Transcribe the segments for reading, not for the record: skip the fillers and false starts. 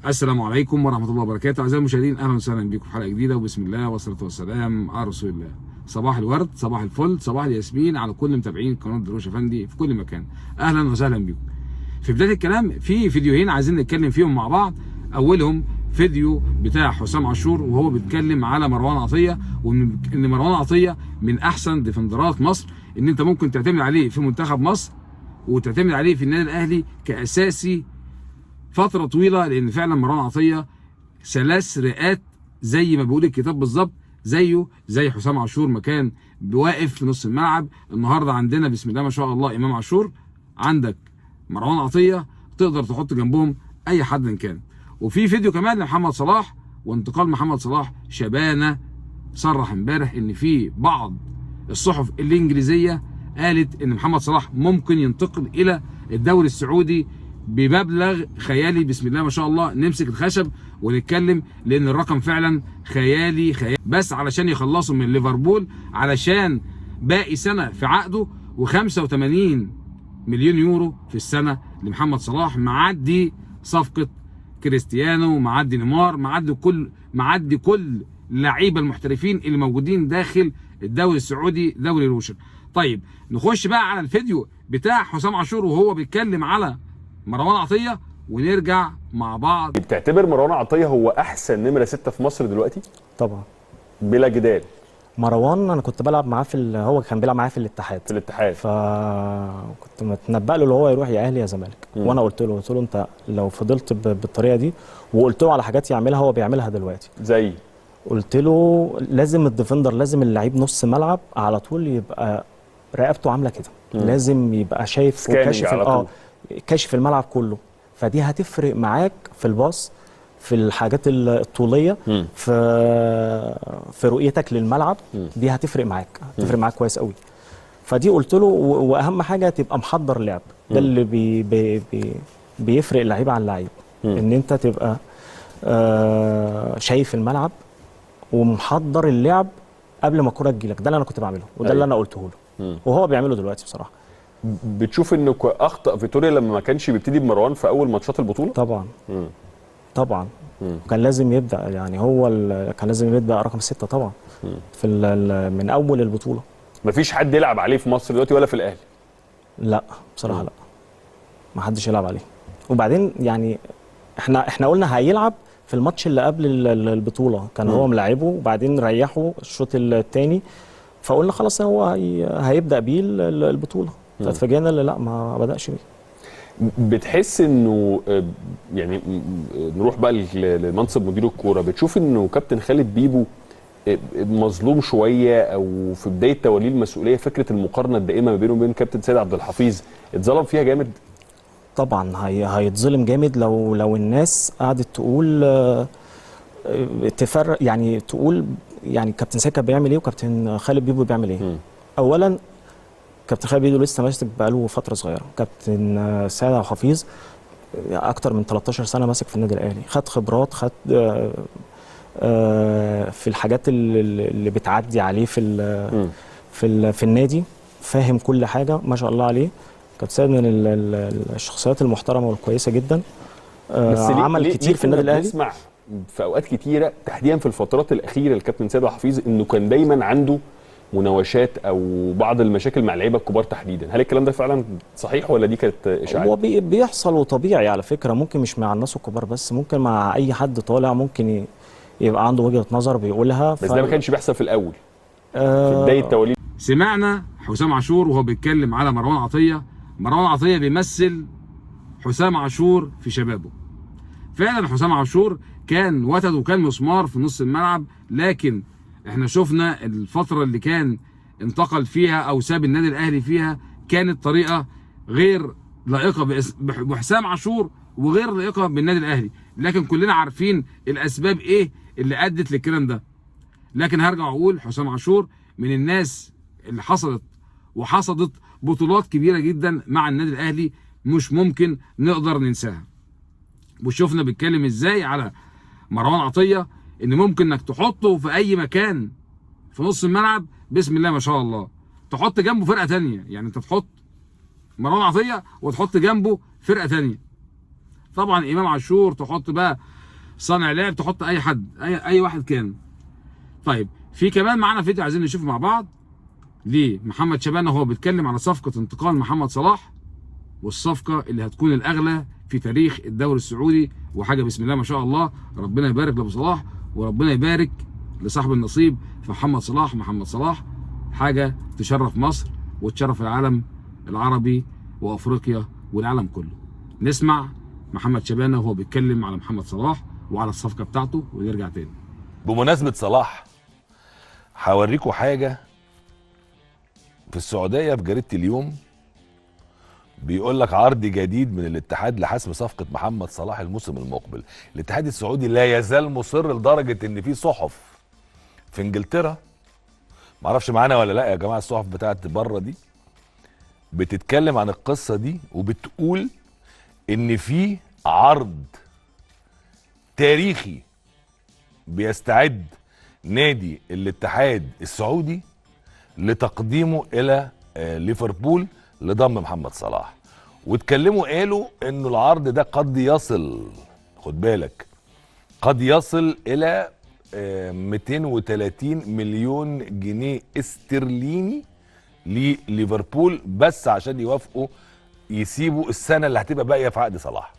السلام عليكم ورحمة الله وبركاته. أعزائي المشاهدين، أهلا وسهلا بكم في حلقة جديدة، وبسم الله والصلاة والسلام على رسول الله. صباح الورد، صباح الفل، صباح الياسمين على كل متابعين قناة درويش أفندي في كل مكان. أهلا وسهلا بكم. في بداية الكلام في فيديوهين عايزين نتكلم فيهم مع بعض. أولهم فيديو بتاع حسام عاشور وهو بيتكلم على مروان عطية، وإن مروان عطية من أحسن ديفندرات مصر، إن أنت ممكن تعتمد عليه في منتخب مصر وتعتمد عليه في النادي الأهلي كأساسي فترة طويلة، لأن فعلا مروان عطية ثلاث رئات زي ما بيقول الكتاب بالظبط، زيه زي حسام عاشور ما كان بواقف في نص الملعب. النهارده عندنا بسم الله ما شاء الله إمام عاشور، عندك مروان عطية، تقدر تحط جنبهم أي حد إن كان. وفي فيديو كمان لمحمد صلاح وانتقال محمد صلاح. شبانة صرح امبارح إن في بعض الصحف الإنجليزية قالت إن محمد صلاح ممكن ينتقل إلى الدوري السعودي بمبلغ خيالي. بسم الله ما شاء الله، نمسك الخشب ونتكلم، لان الرقم فعلا خيالي بس علشان يخلصوا من ليفربول، علشان باقي سنه في عقده، و85 مليون يورو في السنه لمحمد صلاح، معدي صفقه كريستيانو، معدي نيمار، معدي كل اللعيبه المحترفين اللي موجودين داخل الدوري السعودي، دوري روشن. طيب نخش بقى على الفيديو بتاع حسام عاشور وهو بيتكلم على مروان عطية ونرجع مع بعض. بتعتبر مروان عطية هو أحسن نمرة 6 في مصر دلوقتي؟ طبعا بلا جدال. مروان انا كنت بلعب معاه هو كان بيلعب معايا في الاتحاد. فكنت متنبأ له اللي هو يروح يا اهلي يا زمالك، وانا قلت له انت لو فضلت بالطريقه دي، وقلت له على حاجات يعملها هو بيعملها دلوقتي. زي قلت له لازم الديفندر، لازم اللعيب نص ملعب على طول يبقى رقبته عامله كده، لازم يبقى شايف وكاشف كاشف الملعب كله. فدي هتفرق معاك في الباص، في الحاجات الطوليه، في رؤيتك للملعب. دي هتفرق معاك كويس قوي. فدي قلت له، واهم حاجه تبقى محضر لعب. ده اللي بيفرق اللعيب عن اللعيب، ان انت تبقى شايف الملعب ومحضر اللعب قبل ما الكوره تجيلك. ده اللي انا كنت بعمله، وده اللي انا قلته له، وهو بيعمله دلوقتي بصراحه. بتشوف انه اخطا فيتوريا لما ما كانش بيبتدي بمروان في اول ماتشات البطوله؟ طبعا كان لازم يبدا، يعني هو كان لازم يبدا رقم 6 طبعا في من اول البطوله. مفيش حد يلعب عليه في مصر دلوقتي ولا في الاهلي؟ لا بصراحه لا، ما حدش يلعب عليه. وبعدين يعني احنا قلنا هيلعب في الماتش اللي قبل البطوله، كان هو ملاعبه وبعدين ريحه الشوط الثاني، فقلنا خلاص هو هيبدا بيه البطوله. فاتفاجئنا اللي لا، ما بدأش بيه. بتحس انه يعني نروح بقى لمنصب مدير الكوره، بتشوف انه كابتن خالد بيبو مظلوم شويه، او في بدايه توليه المسؤوليه فكره المقارنه الدائمه ما بينه وبين كابتن سيد عبد الحفيظ اتظلم فيها جامد؟ طبعا هيتظلم جامد لو الناس قعدت تقول تفرق، يعني تقول يعني كابتن سيد كان بيعمل ايه وكابتن خالد بيبو بيعمل ايه. اولا كابتن خالد بيبو لسه ماسك بقاله فتره صغيره، كابتن سيد عبد الحفيظ اكتر من 13 سنه ماسك في النادي الاهلي، خد خبرات، خد في الحاجات اللي بتعدي عليه في النادي، فاهم كل حاجه ما شاء الله عليه. كابتن سيد من الشخصيات المحترمه والكويسه جدا، عمل كتير في النادي الاهلي. بنسمع في اوقات كتيره تحديدا في الفترات الاخيره للكابتن سيد عبد الحفيظ انه كان دايما عنده مناوشات او بعض المشاكل مع اللعيبه الكبار تحديدا. هل الكلام ده فعلا صحيح ولا دي كانت اشاعات؟ هو بيحصل وطبيعي على فكره، ممكن مش مع الناس الكبار بس، ممكن مع اي حد طالع ممكن يبقى عنده وجهه نظر بيقولها. بس ده ما كانش بيحصل في الاول في بدايه توليد. سمعنا حسام عاشور وهو بيتكلم على مروان عطيه. مروان عطيه بيمثل حسام عاشور في شبابه. فعلا حسام عاشور كان وتد وكان مسمار في نص الملعب، لكن احنا شفنا الفترة اللي كان انتقل فيها او ساب النادي الاهلي فيها كانت طريقة غير لائقة بحسام عاشور وغير لائقة بالنادي الاهلي، لكن كلنا عارفين الاسباب ايه اللي ادت للكلام ده. لكن هرجع اقول حسام عاشور من الناس اللي حصدت بطولات كبيرة جدا مع النادي الاهلي، مش ممكن نقدر ننساها. وشفنا بيتكلم ازاي على مروان عطية، ان ممكن انك تحطه في اي مكان في نص الملعب بسم الله ما شاء الله، تحط جنبه فرقه ثانيه. يعني انت تحط مروان عطيه وتحط جنبه فرقه ثانيه. طبعا امام عاشور، تحط بقى صانع لعب، تحط اي حد، اي واحد كان. طيب في كمان معانا فيديو عايزين نشوفه مع بعض لمحمد شبانه وهو بيتكلم على صفقه انتقال محمد صلاح، والصفقه اللي هتكون الاغلى في تاريخ الدوري السعودي، وحاجه بسم الله ما شاء الله. ربنا يبارك لابو صلاح، وربنا يبارك لصاحب النصيب في محمد صلاح. محمد صلاح حاجه تشرف مصر وتشرف العالم العربي وافريقيا والعالم كله. نسمع محمد شبانه وهو بيتكلم على محمد صلاح وعلى الصفقه بتاعته ونرجع تاني. بمناسبة صلاح هوريكم حاجة في السعودية في جريدة اليوم، بيقول لك عرض جديد من الاتحاد لحسم صفقة محمد صلاح الموسم المقبل. الاتحاد السعودي لا يزال مصر لدرجة ان في صحف في انجلترا، معرفش معانا ولا لا يا جماعة، الصحف بتاعت بره دي بتتكلم عن القصة دي وبتقول ان في عرض تاريخي بيستعد نادي الاتحاد السعودي لتقديمه الى ليفربول لضم محمد صلاح. واتكلموا قالوا انه العرض ده قد يصل، خد بالك، قد يصل الى 230 مليون جنيه استرليني لليفربول، بس عشان يوافقوا يسيبوا السنه اللي هتبقى باقيه في عقد صلاح.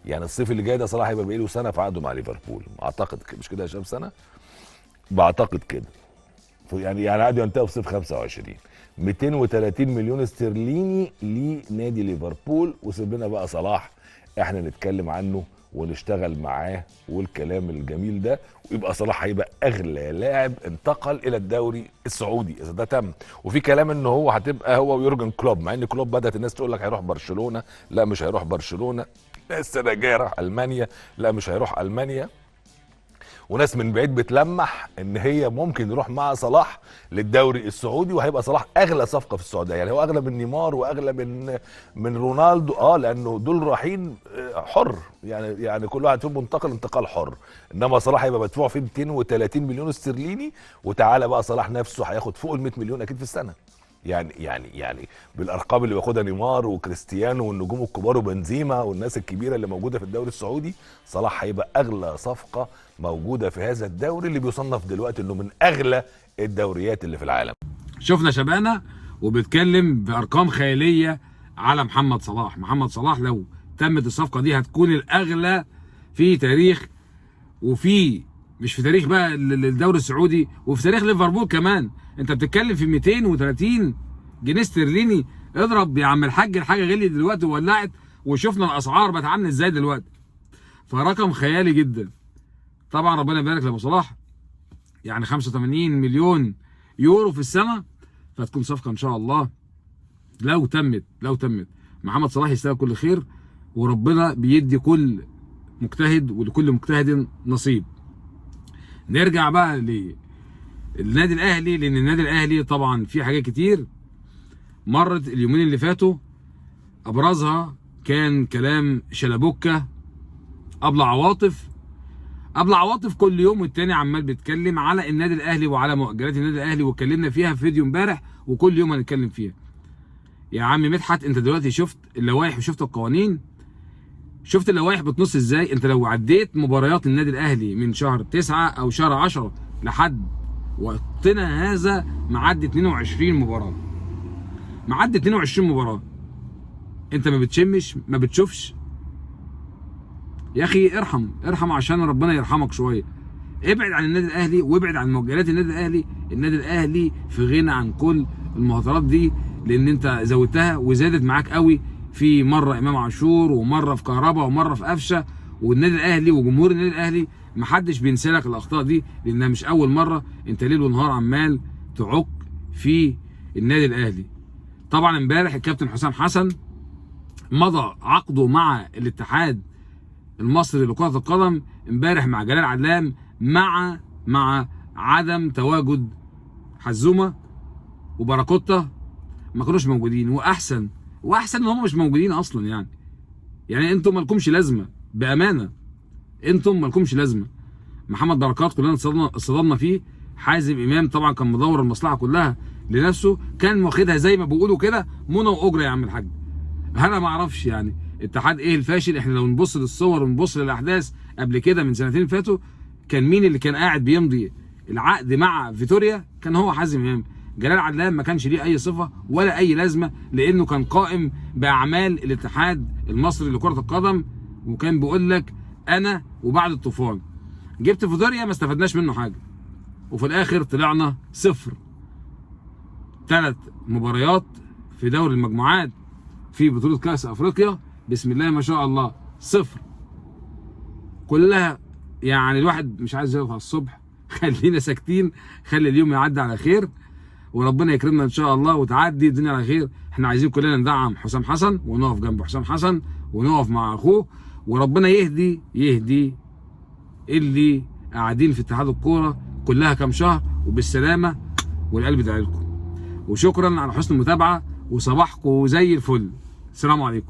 يعني الصيف اللي جاي ده صلاح هيبقى بقاله سنه في عقده مع ليفربول، اعتقد مش كده يا شباب؟ سنه، بعتقد كده يعني عقده ينتهي في صيف 25. 230 مليون استرليني لنادي ليفربول، وسيب لنا بقى صلاح احنا نتكلم عنه ونشتغل معاه والكلام الجميل ده، ويبقى صلاح هيبقى اغلى لاعب انتقل الى الدوري السعودي اذا ده تم. وفي كلام ان هو هتبقى هو ويورجن كلوب، مع ان كلوب بدات الناس تقول لك هيروح برشلونه، لا مش هيروح برشلونه، السنه الجايه راح المانيا، لا مش هيروح المانيا، وناس من بعيد بتلمح ان هي ممكن يروح مع صلاح للدوري السعودي، وهيبقى صلاح اغلى صفقه في السعوديه. يعني هو اغلى من نيمار واغلى من رونالدو، لانه دول رايحين حر، يعني كل واحد فيهم منتقل انتقال حر، انما صلاح هيبقى مدفوع فيه 230 مليون استرليني. وتعالى بقى صلاح نفسه هياخد فوق ال 100 مليون اكيد في السنه. يعني بالارقام اللي بياخدها نيمار وكريستيانو والنجوم الكبار وبنزيما والناس الكبيره اللي موجوده في الدوري السعودي، صلاح هيبقى اغلى صفقه موجوده في هذا الدوري اللي بيصنف دلوقتي انه من اغلى الدوريات اللي في العالم. شفنا شبانه وبيتكلم بارقام خياليه على محمد صلاح. محمد صلاح لو تمت الصفقه دي هتكون الاغلى في تاريخ، وفي مش في تاريخ بقى الدوري السعودي، وفي تاريخ ليفربول كمان. انت بتتكلم في 230 جنيه استرليني. اضرب يا عم الحاج، الحاجه غليت دلوقتي وولعت، وشفنا الاسعار بقت عامله ازاي دلوقتي، فرقم خيالي جدا. طبعا ربنا يبارك لابو صلاح، يعني 85 مليون يورو في السنه، فتكون صفقه ان شاء الله لو تمت محمد صلاح يستاهل كل خير، وربنا بيدي كل مجتهد ولكل مجتهد نصيب. نرجع بقى للنادي الاهلي، لان النادي الاهلي طبعا في حاجات كتير مرت اليومين اللي فاتوا، ابرزها كان كلام شلبوكة ابله عواطف كل يوم والتاني عمال بيتكلم على النادي الاهلي وعلى مؤجلات النادي الاهلي، واتكلمنا فيها في فيديو امبارح وكل يوم هنتكلم فيها. يا عم مدحت، انت دلوقتي شفت اللوائح وشفت القوانين، شفت اللوائح بتنص ازاي. انت لو عديت مباريات النادي الاهلي من شهر 9 او شهر 10 لحد وقتنا هذا معدي 22 مباراه، معدي 22 مباراه، انت ما بتشمش ما بتشوفش؟ يا اخي ارحم عشان ربنا يرحمك شويه. ابعد عن النادي الاهلي وابعد عن مؤجلات النادي الاهلي. النادي الاهلي في غنى عن كل المهاترات دي، لان انت زودتها وزادت معاك قوي، في مره امام عاشور ومره في كهربا ومره في قفشه. والنادي الاهلي وجمهور النادي الاهلي محدش بينسى لك الاخطاء دي، لانها مش اول مره. انت ليل ونهار عمال تعك في النادي الاهلي. طبعا امبارح الكابتن حسام حسن مضى عقده مع الاتحاد المصري لكرة القدم امبارح مع جلال علام، مع عدم تواجد حزومه وباراكوتا، ما كانوش موجودين. واحسن ان هم مش موجودين اصلا. يعني انتم مالكمش لازمه، بامانه انتم مالكمش لازمه. محمد بركات كلنا اتصدمنا فيه. حازم امام طبعا كان مدور المصلحه كلها لنفسه، كان واخدها زي ما بيقولوا كده منى واجره. يا عم الحاج انا ما اعرفش، يعني اتحاد ايه الفاشل. احنا لو نبص للصور ونبص للاحداث قبل كده من سنتين فاتوا، كان مين اللي كان قاعد بيمضي العقد مع فيتوريا؟ كان هو حازم امام. جلال عدلان ما كانش ليه اي صفه ولا اي لازمه، لانه كان قائم باعمال الاتحاد المصري لكره القدم، وكان بيقول لك انا وبعد الطوفان. جبت فيتوريا ما استفدناش منه حاجه، وفي الاخر طلعنا صفر. 3 مباريات في دوري المجموعات في بطوله كاس افريقيا، بسم الله ما شاء الله، صفر كلها. يعني الواحد مش عايز يقف على الصبح. خلينا ساكتين، خلي اليوم يعدي على خير، وربنا يكرمنا ان شاء الله وتعدي الدنيا على خير. احنا عايزين كلنا ندعم حسام حسن ونقف جنب حسام حسن ونقف مع اخوه، وربنا يهدي اللي قاعدين في اتحاد الكوره كلها كام شهر وبالسلامه، والقلب داعي لكم. وشكرا على حسن المتابعه، وصباحكم زي الفل. السلام عليكم.